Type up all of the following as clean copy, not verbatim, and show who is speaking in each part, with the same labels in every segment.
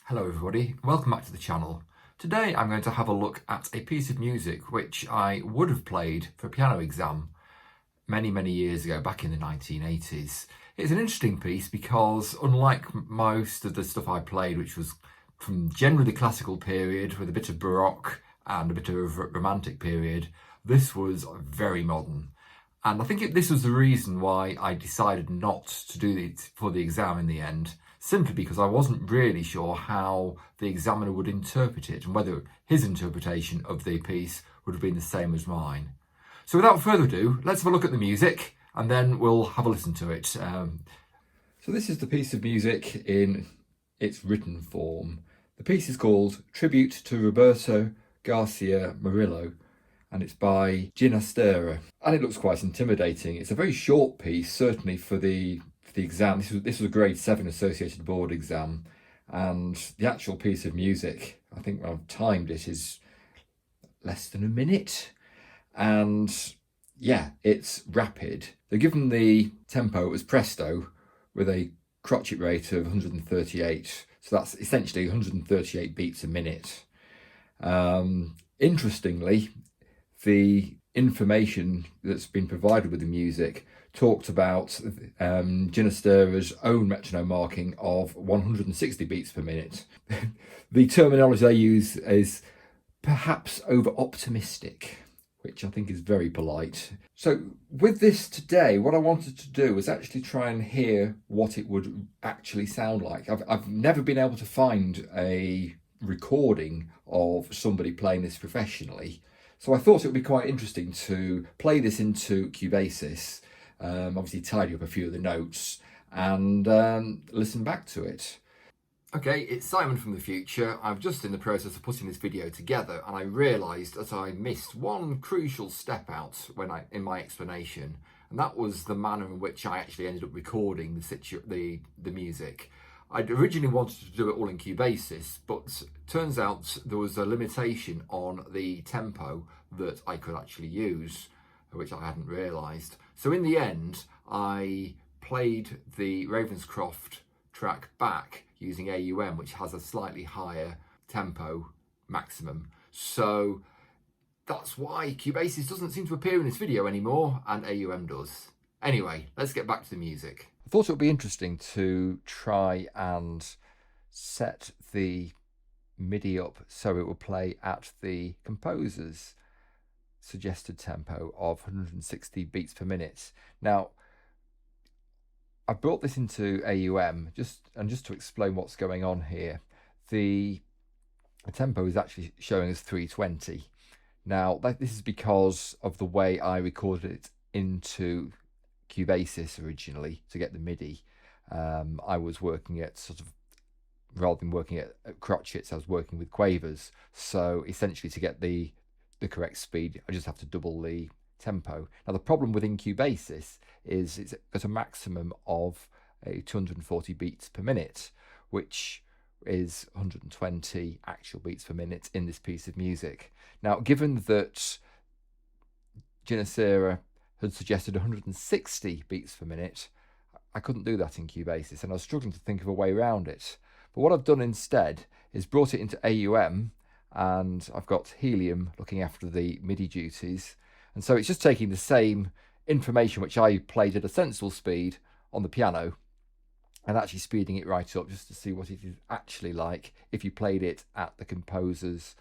Speaker 1: Hello everybody, welcome back to the channel. Today I'm going to have a look at a piece of music which I would have played for a piano exam many years ago, back in the 1980s. It's an interesting piece because unlike most of the stuff I played, which was from generally the classical period with a bit of Baroque and a bit of Romantic period, this was very modern. And I think this was the reason why I decided not to do it for the exam in the end, simply because I wasn't really sure how the examiner would interpret it and whether his interpretation of the piece would have been the same as mine. So without further ado, let's have a look at the music and then we'll have a listen to it. So this is the piece of music in its written form. The piece is called Tribute to Roberto Garcia Morrilo, and it's by Ginastera, and it looks quite intimidating. It's a very short piece, certainly for the exam. This was a grade 7 associated board exam, and the actual piece of music, I think when I've timed it, is less than a minute. And yeah, it's rapid. They're given the tempo as presto with a crotchet rate of 138, so that's essentially 138 beats a minute. Interestingly, the information that's been provided with the music talked about Ginastera's own metronome marking of 160 beats per minute. The terminology they use is perhaps over-optimistic, which I think is very polite. So with this today, what I wanted to do was actually try and hear what it would actually sound like. I've never been able to find a recording of somebody playing this professionally. So I thought it would be quite interesting to play this into Cubasis, obviously tidy up a few of the notes and listen back to it. Okay, it's Simon from the future. I'm just in the process of putting this video together and I realised that I missed one crucial step out in my explanation, and that was the manner in which I actually ended up recording the music. I'd originally wanted to do it all in Cubasis, but turns out there was a limitation on the tempo that I could actually use, which I hadn't realised. So in the end, I played the Ravenscroft track back using AUM, which has a slightly higher tempo maximum. So that's why Cubasis doesn't seem to appear in this video anymore, and AUM does. Anyway, let's get back to the music. I thought it would be interesting to try and set the MIDI up so it would play at the composer's suggested tempo of 160 beats per minute. Now, I brought this into AUM just to explain what's going on here. The tempo is actually showing as 320. Now, this is because of the way I recorded it into Cubasis originally to get the MIDI. I was working at rather than working at crotchets, I was working with quavers. So essentially to get the correct speed, I just have to double the tempo. Now the problem within Cubasis is it's at a maximum of 240 beats per minute, which is 120 actual beats per minute in this piece of music. Now, given that Ginastera had suggested 160 beats per minute, I couldn't do that in Cubasis, and I was struggling to think of a way around it. But what I've done instead is brought it into AUM, and I've got Helium looking after the MIDI duties. And so it's just taking the same information which I played at a sensible speed on the piano and actually speeding it right up just to see what it is actually like if you played it at the composer's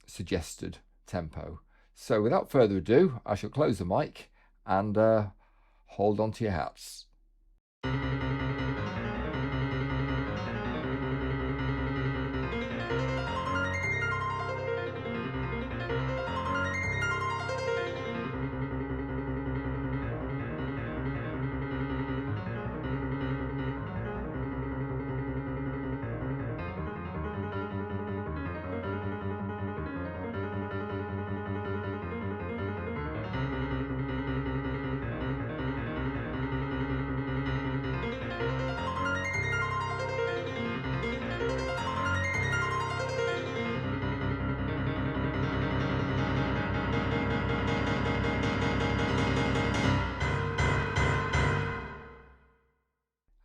Speaker 1: suggested tempo. So without further ado, I shall close the mic and hold on to your hats.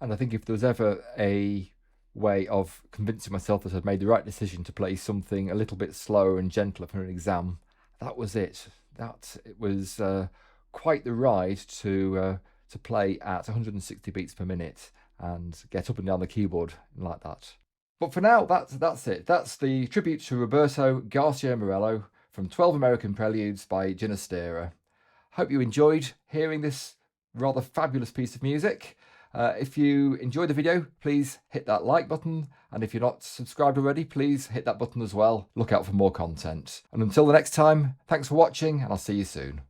Speaker 1: And I think if there was ever a way of convincing myself that I'd made the right decision to play something a little bit slower and gentler for an exam. That was it. It was quite the ride to play at 160 beats per minute and get up and down the keyboard like that. But for now, that's it. That's the tribute to Roberto Garcia Morrilo from 12 American Preludes by Ginastera. Hope you enjoyed hearing this rather fabulous piece of music. If you enjoyed the video, please hit that like button. And if you're not subscribed already, please hit that button as well. Look out for more content. And until the next time, thanks for watching, and I'll see you soon.